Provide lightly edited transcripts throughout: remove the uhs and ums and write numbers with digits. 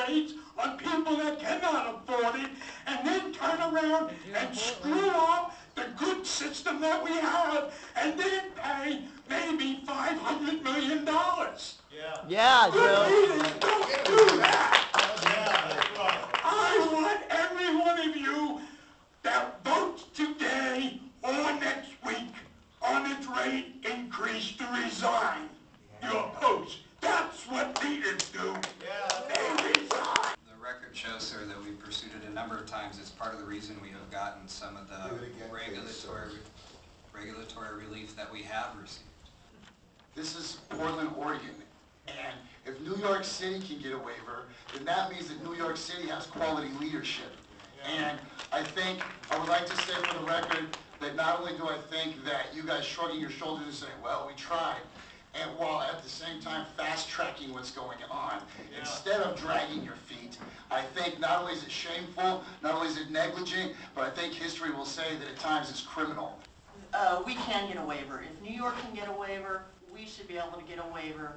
rates on people that cannot afford it, and then turn around and screw up the good system that we have, and then pay maybe $500 million. Yeah, Good Joe. leaders don't do that. I want every one of you that votes today or next week on its rate increase to resign your post. That's what leaders do. They resign. The record shows, sir, that we pursued it a number of times. It's part of the reason we have gotten some of the regulatory relief that we have received. This is Portland, Oregon, and if New York City can get a waiver, then that means that New York City has quality leadership. And I would like to say for the record that not only do I think that you guys shrugging your shoulders and saying, well, we tried, and while at the same time fast-tracking what's going on, instead of dragging your feet, I think not only is it shameful, not only is it negligent, but I think history will say that at times it's criminal. We can get a waiver. If New York can get a waiver, we should be able to get a waiver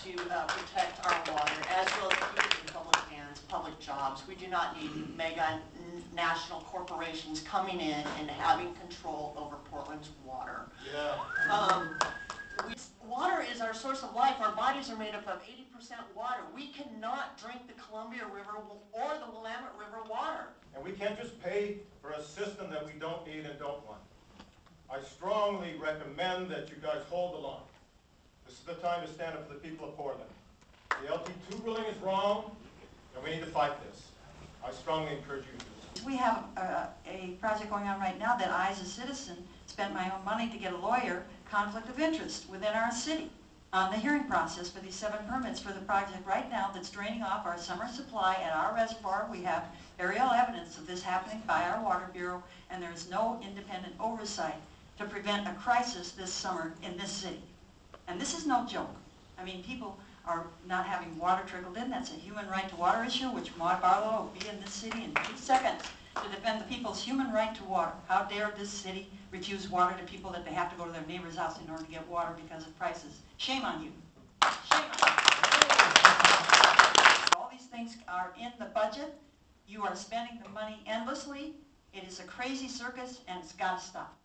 to protect our water, as well as keep it in public hands, public jobs. We do not need mega national corporations coming in and having control over Portland's water. Water is our source of life. Our bodies are made up of 80% water. We cannot drink the Columbia River or the Willamette River water. And we can't just pay for a system that we don't need and don't want. I strongly recommend that you guys hold the line. This is the time to stand up for the people of Portland. The LT2 ruling is wrong, and we need to fight this. I strongly encourage you to do this. We have a project going on right now that I, as a citizen, spent my own money to get a lawyer, conflict of interest within our city on the hearing process for these 7 permits for the project right now that's draining off our summer supply at our reservoir. We have aerial evidence of this happening by our Water Bureau, and there is no independent oversight to prevent a crisis this summer in this city. And this is no joke. I mean, people are not having water trickled in. That's a human right to water issue, which Maud Barlow will be in this city in 2 seconds to defend the people's human right to water. How dare this city refuse water to people that they have to go to their neighbor's house in order to get water because of prices? Shame on you. Shame on you. All these things are in the budget. You are spending the money endlessly. It is a crazy circus, and it's got to stop.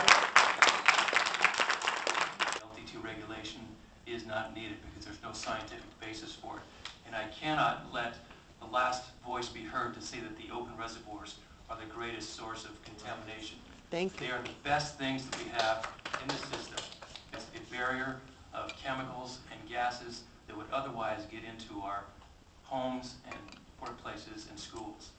LT2 regulation is not needed because there's no scientific basis for it. And I cannot let the last voice be heard to say that the open reservoirs are the greatest source of contamination. Thank you. They are the best things that we have in the system. It's a barrier of chemicals and gases that would otherwise get into our homes and workplaces and schools.